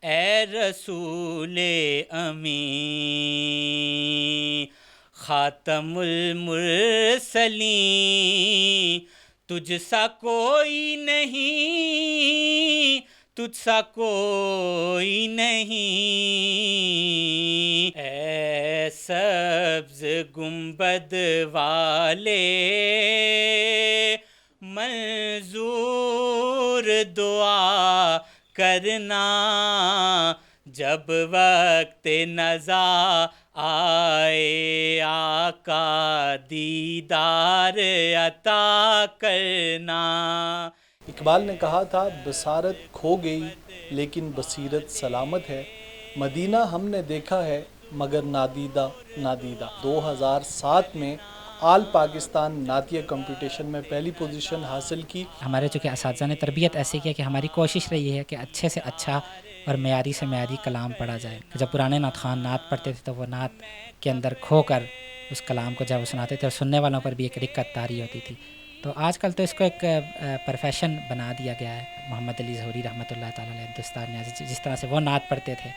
اے رسول امین، خاتم المرسلین، تجھ سا کوئی نہیں، تجھ سا کوئی نہیں، اے سبز گنبد والے منظور دعا کرنا، جب وقت نزا آئے آقا دیدار عطا کرنا۔ اقبال نے کہا تھا بصارت کھو گئی لیکن بصیرت سلامت ہے، مدینہ ہم نے دیکھا ہے مگر نادیدہ نادیدہ۔ 2007 میں آل پاکستان نعتیہ کمپٹیشن میں پہلی پوزیشن حاصل کی۔ ہمارے چونکہ اساتذہ نے تربیت ایسی کی کہ ہماری کوشش رہی ہے کہ اچھے سے اچھا اور معیاری سے معیاری کلام پڑھا جائے۔ جب پرانے نعت خوان نعت پڑھتے تھے تو وہ نعت کے اندر کھو کر اس کلام کو جب وہ سناتے تھے اور سننے والوں پر بھی ایک رقت طاری ہوتی تھی۔ تو آج کل تو اس کو ایک پروفیشن بنا دیا گیا ہے۔ محمد علی ظہوری رحمۃ اللہ تعالیٰ علیہ ہندوستان نیازی جس طرح سے وہ نعت پڑھتے تھے،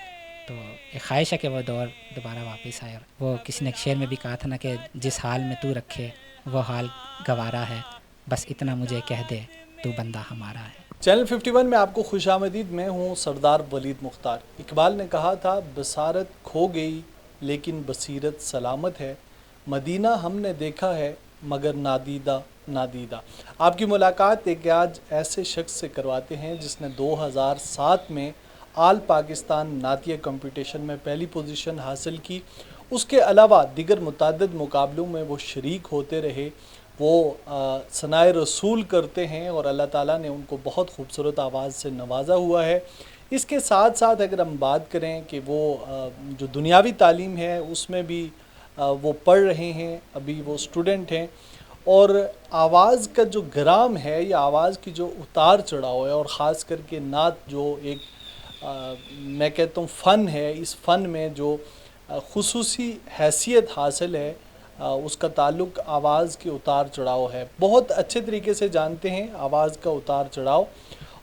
تو ایک خواہش ہے کہ وہ دور دوبارہ واپس آئے۔ اور وہ کسی نے ایک شعر میں بھی کہا تھا نا کہ جس حال میں تو رکھے وہ حال گوارا ہے، بس اتنا مجھے کہہ دے تو بندہ ہمارا ہے۔ چینل 51 میں آپ کو خوش آمدید، میں ہوں سردار ولید مختار۔ اقبال نے کہا تھا بصارت کھو گئی لیکن بصیرت سلامت ہے، مدینہ ہم نے دیکھا ہے مگر نادیدہ نادیدہ۔ آپ کی ملاقات ایک آج ایسے شخص سے کرواتے ہیں جس نے 2007 میں آل پاکستان نعتیہ کمپٹیشن میں پہلی پوزیشن حاصل کی۔ اس کے علاوہ دیگر متعدد مقابلوں میں وہ شریک ہوتے رہے، وہ ثنائے رسول کرتے ہیں اور اللہ تعالیٰ نے ان کو بہت خوبصورت آواز سے نوازا ہوا ہے۔ اس کے ساتھ ساتھ اگر ہم بات کریں کہ وہ جو دنیاوی تعلیم ہے اس میں بھی وہ پڑھ رہے ہیں، ابھی وہ اسٹوڈنٹ ہیں، اور آواز کا جو گرام ہے یا آواز کی جو اتار چڑھاؤ ہے، اور خاص کر کے نعت جو ایک میں کہتا ہوں فن ہے، اس فن میں جو خصوصی حیثیت حاصل ہے اس کا تعلق آواز کے اتار چڑھاؤ ہے۔ بہت اچھے طریقے سے جانتے ہیں آواز کا اتار چڑھاؤ،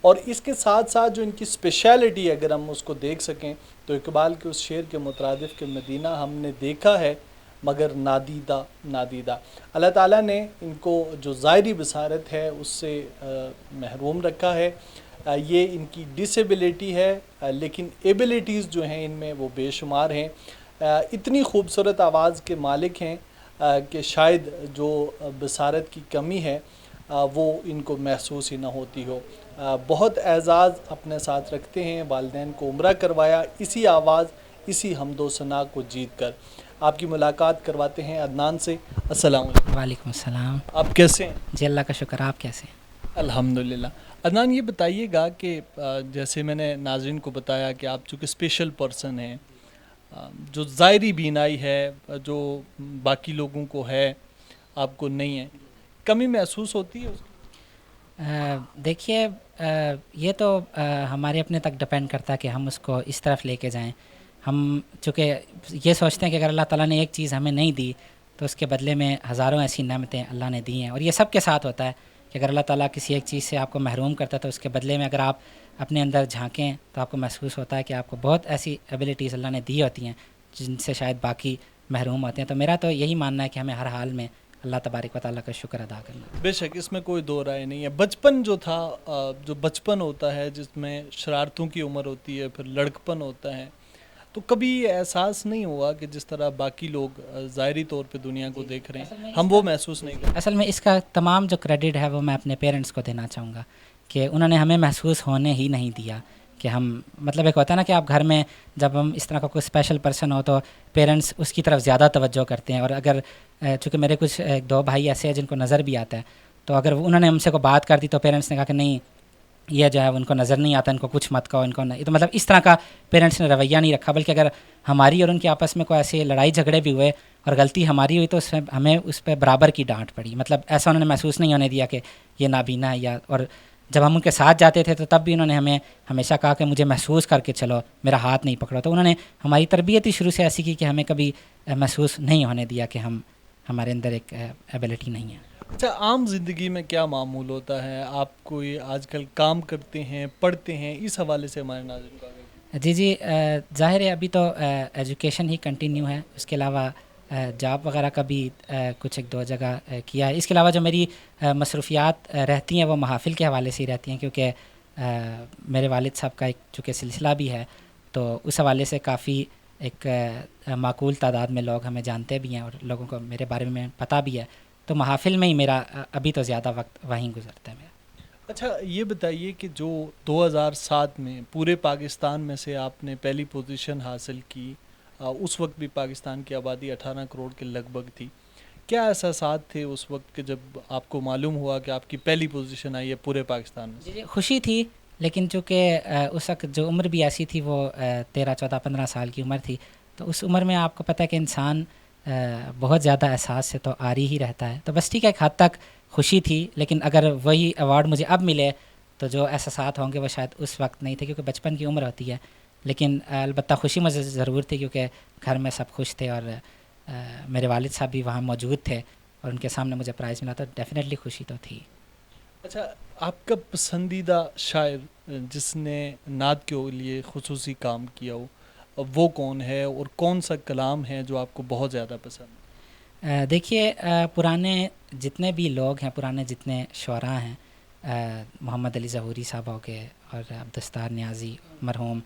اور اس کے ساتھ ساتھ جو ان کی اسپیشلٹی اگر ہم اس کو دیکھ سکیں تو اقبال کے اس شعر کے مترادف کہ مدینہ ہم نے دیکھا ہے مگر نادیدہ نادیدہ۔ اللہ تعالیٰ نے ان کو جو ظاہری بصارت ہے اس سے محروم رکھا ہے، یہ ان کی ڈسیبلٹی ہے، لیکن ایبلٹیز جو ہیں ان میں وہ بے شمار ہیں۔ اتنی خوبصورت آواز کے مالک ہیں کہ شاید جو بصارت کی کمی ہے وہ ان کو محسوس ہی نہ ہوتی ہو۔ بہت اعزاز اپنے ساتھ رکھتے ہیں، والدین کو عمرہ کروایا اسی آواز، اسی حمد و ثنا کو جیت کر۔ آپ کی ملاقات کرواتے ہیں عدنان سے۔ السلام علیکم۔ وعلیکم السلام۔ آپ کیسے ہیں؟ جی اللہ کا شکر، آپ کیسے ہیں؟ الحمدللہ۔ عدنان یہ بتائیے گا کہ جیسے میں نے ناظرین کو بتایا کہ آپ چونکہ اسپیشل پرسن ہیں، جو ظاہری بینائی ہے جو باقی لوگوں کو ہے آپ کو نہیں ہے، کمی محسوس ہوتی ہے اس کی؟ دیکھیے یہ تو ہمارے اپنے تک ڈپینڈ کرتا ہے کہ ہم اس کو اس طرف لے کے جائیں۔ ہم چونکہ یہ سوچتے ہیں کہ اگر اللہ تعالیٰ نے ایک چیز ہمیں نہیں دی تو اس کے بدلے میں ہزاروں ایسی نعمتیں اللہ نے دی ہیں، اور یہ سب کے ساتھ ہوتا ہے کہ اگر اللہ تعالیٰ کسی ایک چیز سے آپ کو محروم کرتا ہے تو اس کے بدلے میں اگر آپ اپنے اندر جھانکیں تو آپ کو محسوس ہوتا ہے کہ آپ کو بہت ایسی ایبلٹیز اللہ نے دی ہوتی ہیں جن سے شاید باقی محروم ہوتے ہیں۔ تو میرا تو یہی ماننا ہے کہ ہمیں ہر حال میں اللہ تبارک و تعالیٰ کا شکر ادا کرنا۔ بے شک اس میں کوئی دو رائے نہیں ہے۔ بچپن جو تھا، جو بچپن ہوتا ہے جس میں شرارتوں کی عمر ہوتی ہے، پھر لڑکپن ہوتا ہے، تو کبھی یہ احساس نہیں ہوا کہ جس طرح باقی لوگ ظاہری طور پہ دنیا کو دیکھ رہے ہیں ہم وہ محسوس نہیں کرتے؟ اصل میں اس کا تمام جو کریڈٹ ہے وہ میں اپنے پیرنٹس کو دینا چاہوں گا کہ انہوں نے ہمیں محسوس ہونے ہی نہیں دیا کہ ہم، مطلب ایک ہوتا ہے نا کہ آپ گھر میں جب ہم اس طرح کا کوئی اسپیشل پرسن ہو تو پیرنٹس اس کی طرف زیادہ توجہ کرتے ہیں، اور اگر چونکہ میرے کچھ دو بھائی ایسے ہیں جن کو نظر بھی آتا ہے، تو اگر انہوں نے ہم سے کو بات کر دی تو پیرنٹس نے کہا کہ نہیں یہ جو ہے ان کو نظر نہیں آتا، ان کو کچھ مت کہو، ان کو نہیں، تو مطلب اس طرح کا پیرنٹس نے رویہ نہیں رکھا، بلکہ اگر ہماری اور ان کے آپس میں کوئی ایسے لڑائی جھگڑے بھی ہوئے اور غلطی ہماری ہوئی تو اس میں ہمیں اس پہ برابر کی ڈانٹ پڑی، مطلب ایسا انہوں نے محسوس نہیں ہونے دیا کہ یہ نابینا ہے یا، اور جب ہم ان کے ساتھ جاتے تھے تو تب بھی انہوں نے ہمیں ہمیشہ کہا کہ مجھے محسوس کر کے چلو، میرا ہاتھ نہیں پکڑو، تو انہوں نے ہماری تربیت ہی شروع سے ایسی کی کہ ہمیں کبھی محسوس نہیں ہونے دیا کہ ہمارے اندر ایک ایبلٹی نہیں ہے۔ اچھا، عام زندگی میں کیا معمول ہوتا ہے؟ آپ کوئی آج کل کام کرتے ہیں، پڑھتے ہیں، اس حوالے سے ہمارے ناظرین کو آگے؟ جی جی ظاہر ہے ابھی تو ایجوکیشن ہی کنٹینیو ہے، اس کے علاوہ جاب وغیرہ کا بھی کچھ ایک دو جگہ کیا ہے. اس کے علاوہ جو میری مصروفیات رہتی ہیں وہ محافل کے حوالے سے ہی رہتی ہیں، کیونکہ میرے والد صاحب کا ایک چونکہ سلسلہ بھی ہے، تو اس حوالے سے کافی ایک معقول تعداد میں لوگ ہمیں جانتے بھی ہیں اور لوگوں کو میرے بارے میں پتہ بھی ہے، تو محافل میں ہی میرا ابھی تو زیادہ وقت وہیں گزرتا ہے میرا. اچھا یہ بتائیے کہ جو 2007 میں پورے پاکستان میں سے آپ نے پہلی پوزیشن حاصل کی، اس وقت بھی پاکستان کی آبادی 18 کروڑ کے لگ بھگ تھی، کیا احساسات تھے اس وقت کہ جب آپ کو معلوم ہوا کہ آپ کی پہلی پوزیشن آئی ہے پورے پاکستان میں؟ جی جی خوشی تھی، لیکن چونکہ اس وقت جو عمر بھی ایسی تھی وہ 13 14 15 سال کی عمر تھی، تو اس عمر میں آپ کو پتہ ہے کہ انسان بہت زیادہ احساس سے تو آری ہی رہتا ہے. تو بس ٹھیک ہے، ایک حد تک خوشی تھی، لیکن اگر وہی ایوارڈ مجھے اب ملے تو جو احساسات ہوں گے وہ شاید اس وقت نہیں تھے، کیونکہ بچپن کی عمر ہوتی ہے. لیکن البتہ خوشی مجھے ضرور تھی، کیونکہ گھر میں سب خوش تھے اور میرے والد صاحب بھی وہاں موجود تھے اور ان کے سامنے مجھے پرائز ملا، تو ڈیفینیٹلی خوشی تو تھی. اچھا آپ کا پسندیدہ شاعر جس نے نعت کے لیے خصوصی کام کیا ہو، وہ کون ہے اور کون سا کلام ہے جو آپ کو بہت زیادہ پسند ہے؟ دیکھیے پرانے جتنے بھی لوگ ہیں، پرانے جتنے شعراء ہیں، محمد علی ظہوری صاحب ہو گئے اور عبدالستار نیازی مرحوم،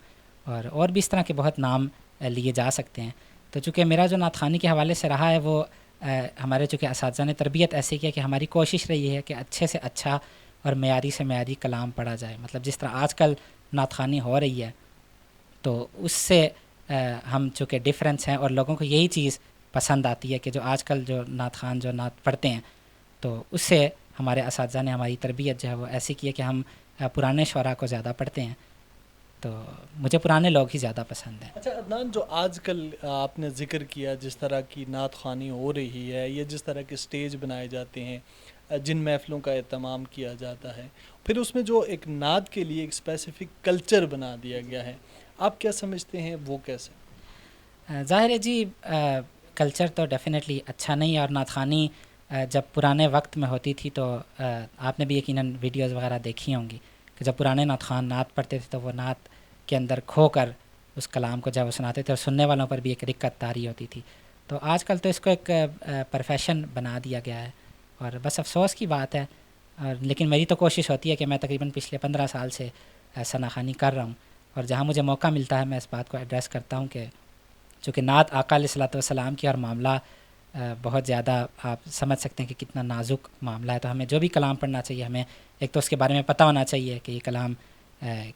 اور بھی اس طرح کے بہت نام لیے جا سکتے ہیں. تو چونکہ میرا جو نعت خوانی کے حوالے سے رہا ہے وہ ہمارے چونکہ اساتذہ نے تربیت ایسی کی ہے کہ ہماری کوشش رہی ہے کہ اچھے سے اچھا اور معیاری سے معیاری کلام پڑھا جائے. مطلب جس طرح آج کل نعت خوانی ہو رہی ہے تو اس سے ہم چونکہ ڈفرینس ہیں اور لوگوں کو یہی چیز پسند آتی ہے کہ جو آج کل جو نعت خوان جو نعت پڑھتے ہیں، تو اس سے ہمارے اساتذہ نے ہماری تربیت جو ہے وہ ایسی کی ہے کہ ہم پرانے شعراء کو زیادہ پڑھتے ہیں، تو مجھے پرانے لوگ ہی زیادہ پسند ہیں. اچھا عدنان، جو آج کل آپ نے ذکر کیا جس طرح کی نعت خوانی ہو رہی ہے یا جس طرح کے سٹیج بنائے جاتے ہیں، جن محفلوں کا اہتمام کیا جاتا ہے، پھر اس میں جو ایک نعت کے لیے ایک اسپیسیفک کلچر بنا دیا گیا ہے، آپ کیا سمجھتے ہیں وہ کیسے؟ ظاہر ہے جی کلچر تو ڈیفینیٹلی اچھا نہیں ہے، اور نعت خوانی جب پرانے وقت میں ہوتی تھی تو آپ نے بھی یقیناً ویڈیوز وغیرہ دیکھی ہوں گی کہ جب پرانے نعت خوان نعت پڑھتے تھے تو وہ نعت کے اندر کھو کر اس کلام کو جب وہ سناتے تھے اور سننے والوں پر بھی ایک رقت طاری ہوتی تھی. تو آج کل تو اس کو ایک پروفیشن بنا دیا گیا ہے اور بس افسوس کی بات ہے. لیکن میری تو کوشش ہوتی ہے کہ میں تقریباً پچھلے 15 سال سے ثنا خوانی کر رہا ہوں، اور جہاں مجھے موقع ملتا ہے میں اس بات کو ایڈریس کرتا ہوں کہ چونکہ نعت آقا علیہ الصلوۃ والسلام کی اور معاملہ بہت زیادہ آپ سمجھ سکتے ہیں کہ کتنا نازک معاملہ ہے. تو ہمیں جو بھی کلام پڑھنا چاہیے، ہمیں ایک تو اس کے بارے میں پتہ ہونا چاہیے کہ یہ کلام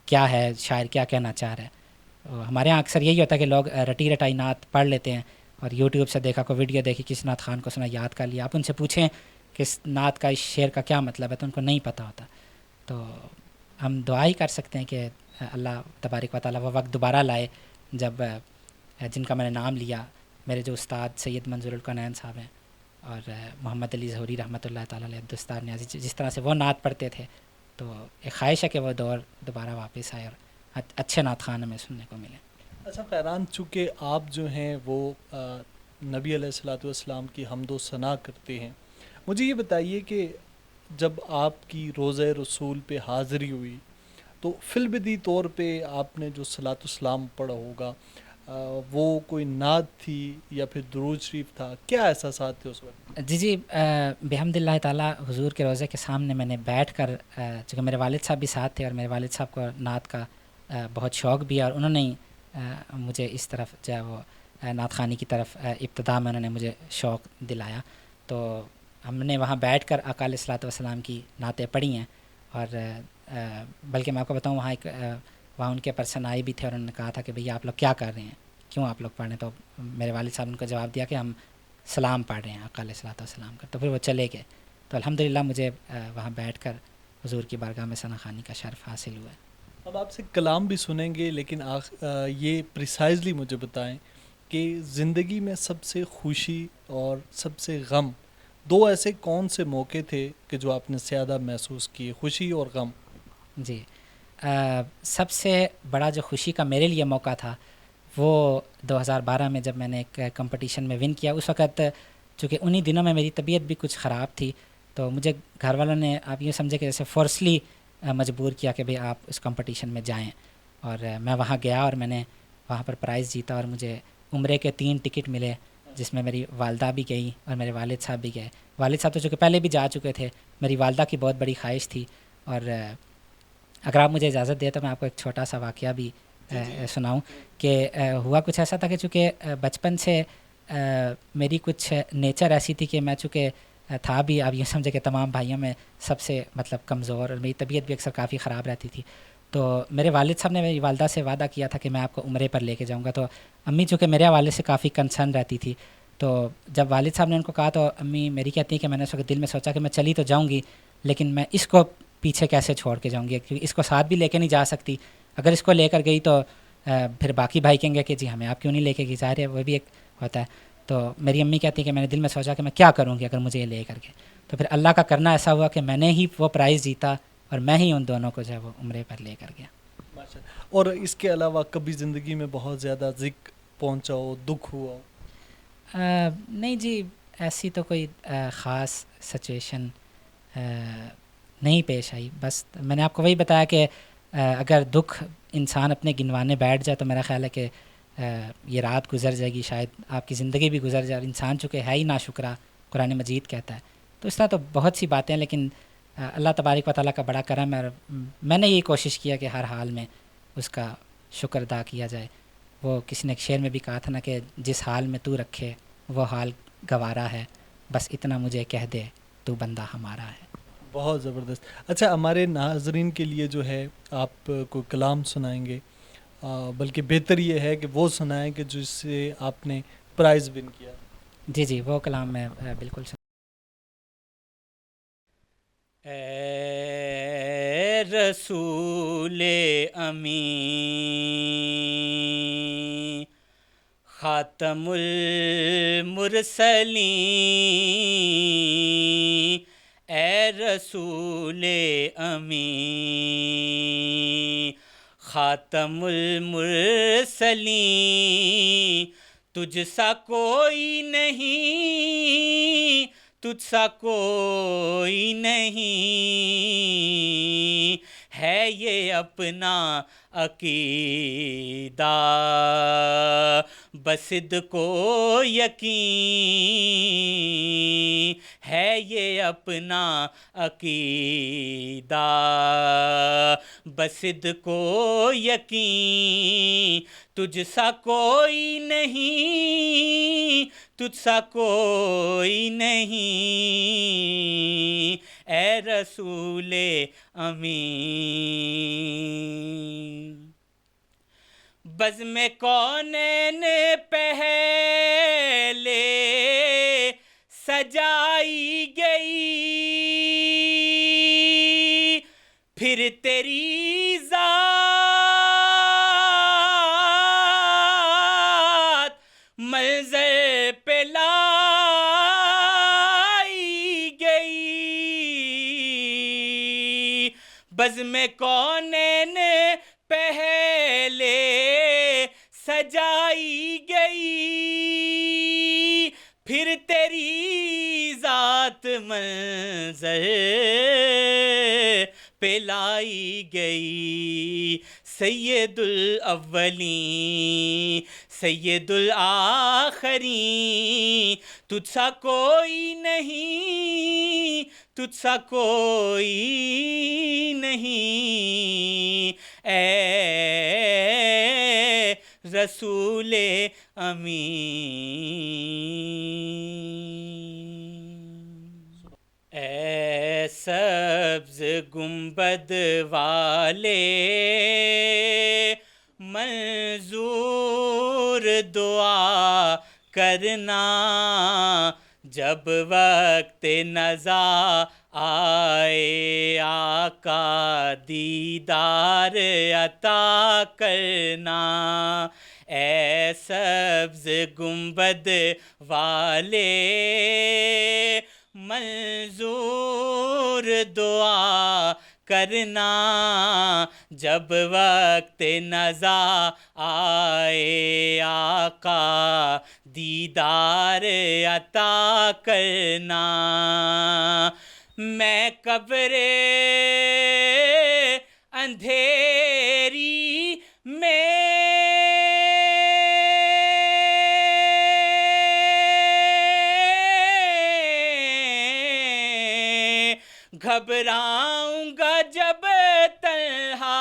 کیا ہے، شاعر کیا کہنا چاہ رہا ہے. ہمارے یہاں اکثر یہی ہوتا ہے کہ لوگ رٹی رٹائی نعت پڑھ لیتے ہیں اور یوٹیوب سے دیکھا کوئی ویڈیو دیکھی کسی نعت خوان کو سنا یاد کر لیا. آپ ان سے پوچھیں کہ اس نعت کا اس شعر کا کیا مطلب ہے تو ان کو نہیں پتہ ہوتا. تو ہم دعا ہی کر سکتے ہیں کہ اللہ تبارک و تعالیٰ وہ وقت دوبارہ لائے جب جن کا میں نے نام لیا، میرے جو استاد سید منظور الکونین صاحب ہیں اور محمد علی ظہوری رحمۃ اللہ تعالیٰ علیہ، عبدالستار نیازی، جس طرح سے وہ نعت پڑھتے تھے، تو ایک خواہش ہے کہ وہ دور دوبارہ واپس آئے اور اچھے نعت خوان ہمیں سننے کو ملیں. اچھا فیران، چونکہ آپ جو ہیں وہ نبی علیہ الصلوۃ والسلام کی حمد و ثنا کرتے ہیں، مجھے یہ بتائیے کہ جب آپ کی روضہ رسول پہ حاضری ہوئی تو فی البدی طور پہ آپ نے جو صلاۃ السلام پڑھا ہوگا، وہ کوئی نعت تھی یا پھر درود شریف تھا؟ کیا احساسات تھے اس وقت؟ جی جی بحمد اللہ تعالیٰ حضور کے روضے کے سامنے میں نے بیٹھ کر، چونکہ میرے والد صاحب بھی ساتھ تھے اور میرے والد صاحب کو نعت کا بہت شوق بھی ہے، اور انہوں نے مجھے اس طرف جو ہے وہ نعت خوانی کی طرف ابتدا میں انہوں نے مجھے شوق دلایا. تو ہم نے وہاں بیٹھ کر آقا علیہ الصلوۃ والسلام کی نعتیں پڑھی ہیں، اور بلکہ میں آپ کو بتاؤں وہاں ان کے پرسن آئے بھی تھے اور انہوں نے کہا تھا کہ بھئی آپ لوگ کیا کر رہے ہیں، کیوں آپ لوگ پڑھ رہے ہیں؟ تو میرے والد صاحب نے ان کو جواب دیا کہ ہم سلام پڑھ رہے ہیں آقا علیہ الصلوۃ والسلام کا. تو پھر وہ چلے گئے. تو الحمدللہ مجھے وہاں بیٹھ کر حضور کی بارگاہ میں ثنا خوانی کا شرف حاصل ہوا ہے. اب آپ سے کلام بھی سنیں گے، لیکن یہ پریسائزلی مجھے بتائیں کہ زندگی میں سب سے خوشی اور سب سے غم، دو ایسے کون سے موقع تھے کہ جو آپ نے زیادہ محسوس کیے، خوشی اور غم؟ جی سب سے بڑا جو خوشی کا میرے لیے موقع تھا وہ 2012 میں جب میں نے ایک کمپٹیشن میں ون کیا. اس وقت چونکہ انہی دنوں میں میری طبیعت بھی کچھ خراب تھی، تو مجھے گھر والوں نے آپ یہ سمجھے کہ جیسے فورسلی مجبور کیا کہ بھئی آپ اس کمپٹیشن میں جائیں. اور میں وہاں گیا اور میں نے وہاں پر پرائز جیتا اور مجھے عمرے کے 3 ٹکٹ ملے، جس میں میری والدہ بھی گئی اور میرے والد صاحب بھی گئے۔ والد صاحب تو چونکہ پہلے بھی جا چکے تھے، میری والدہ کی بہت بڑی خواہش تھی۔ اور اگر آپ مجھے اجازت دیں تو میں آپ کو ایک چھوٹا سا واقعہ بھی سناؤں کہ ہوا کچھ ایسا تھا کہ چونکہ بچپن سے میری کچھ نیچر ایسی تھی کہ میں چونکہ تھا بھی، اب یہ سمجھے کہ تمام بھائیوں میں سب سے مطلب کمزور، اور میری طبیعت بھی اکثر کافی خراب رہتی تھی۔ تو میرے والد صاحب نے میری والدہ سے وعدہ کیا تھا کہ میں آپ کو عمرے پر لے کے جاؤں گا، تو امی چونکہ میرے حوالے سے کافی کنسرن رہتی تھی، تو جب والد صاحب نے ان کو کہا تو امی میری کہتی ہیں کہ میں نے اس وقت دل میں سوچا کہ میں چلی تو جاؤں گی، لیکن میں اس کو پیچھے کیسے چھوڑ کے جاؤں گی، کیونکہ اس کو ساتھ بھی لے کے نہیں جا سکتی۔ اگر اس کو لے کر گئی تو پھر باقی بھائی کہیں گے کہ جی ہمیں آپ کیوں نہیں لے کے گئی، ظاہر ہے وہ بھی ایک ہوتا ہے۔ تو میری امی کہتی ہیں کہ میں نے دل میں سوچا کہ میں کیا کروں گی اگر مجھے یہ لے کر کے، تو پھر اللہ کا کرنا ایسا ہوا کہ میں نے ہی وہ پرائز جیتا اور میں ہی ان دونوں کو جو ہے وہ عمرے پر لے کر گیا۔ اور اس کے علاوہ کبھی زندگی میں بہت زیادہ ذکر پہنچا ہو، دکھ ہوا ہو؟ نہیں جی، ایسی تو کوئی خاص سچویشن نہیں پیش آئی، بس میں نے آپ کو وہی بتایا کہ اگر دکھ انسان اپنے گنوانے بیٹھ جائے تو میرا خیال ہے کہ یہ رات گزر جائے گی، شاید آپ کی زندگی بھی گزر جائے، اور انسان چونکہ ہے ہی ناشکرا، قرآن مجید کہتا ہے، تو اس طرح تو بہت سی باتیں ہیں، لیکن اللہ تبارک و تعالیٰ کا بڑا کرم ہے، اور میں نے یہ کوشش کیا کہ ہر حال میں اس کا شکر ادا کیا جائے۔ وہ کسی نے ایک شعر میں بھی کہا تھا نا کہ جس حال میں تو رکھے وہ حال گوارا ہے، بس اتنا مجھے کہہ دے تو بندہ ہمارا ہے۔ بہت زبردست۔ اچھا، ہمارے ناظرین کے لیے جو ہے آپ کوئی کلام سنائیں گے، بلکہ بہتر یہ ہے کہ وہ سنائیں کہ جس سے آپ نے پرائز ون کیا۔ جی جی، وہ کلام میں بالکل اے رسول امین، خاتم المرسلین، اے رسول امین، خاتم المرسلین، تجھ سا کوئی نہیں، تجھ سا کوئی نہیں، ہے یہ اپنا عقیدہ، بصدق و یقین، ہے یہ اپنا عقیدہ، بصدق و یقین، تجھ سا کوئی نہیں، تجھ سا کوئی نہیں، اے رسول امین۔ بزم کونین پہلے سجائی گئی، پھر تیری ذات منظر پہ لائی گئی، بزم کونین پہلے سجائی گئی، پھر تیری ذات منظر پہ لائی گئی، سید الاولین سید الآخرین، تجھ سا کوئی نہیں، تجھ سا کوئی نہیں، اے رسول امین۔ اے سبز گنبد والے منظور دعا کرنا، جب وقت نزا آئے آقا دیدار عطا کرنا، اے سبز گنبد والے منظور دعا کرنا، جب وقت نزا آئے آقا دیدار عطا کرنا، میں قبر اندھیری گھبراؤں گا جب تنہا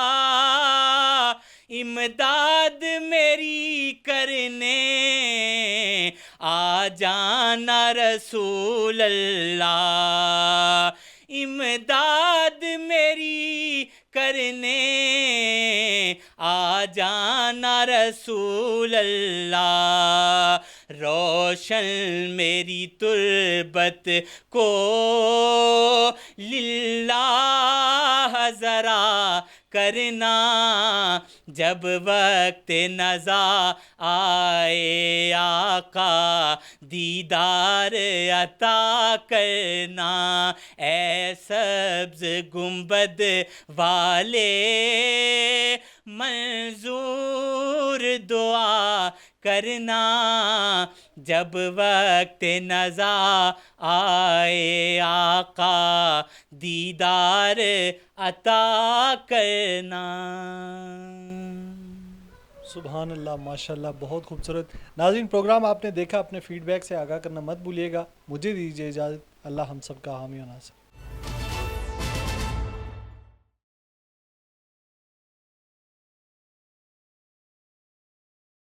امداد میری کرنے آ جانا رسول اللہ، امداد میری کرنے آ جانا رسول اللہ، روشن میری تربت کو للہ ذرا کرنا، جب وقت نزا آئے آقا دیدار عطا کرنا، اے سبز گنبد والے منظور دعا کرنا، جب وقت نزا آئے آقا دیدار عطا کرنا۔ سبحان اللہ، ماشاء اللہ، بہت خوبصورت۔ ناظرین، پروگرام آپ نے دیکھا، اپنے فیڈ بیک سے آگاہ کرنا مت بھولیے گا۔ مجھے دیجیے اجازت، اللہ ہم سب کا حامی و ناصر۔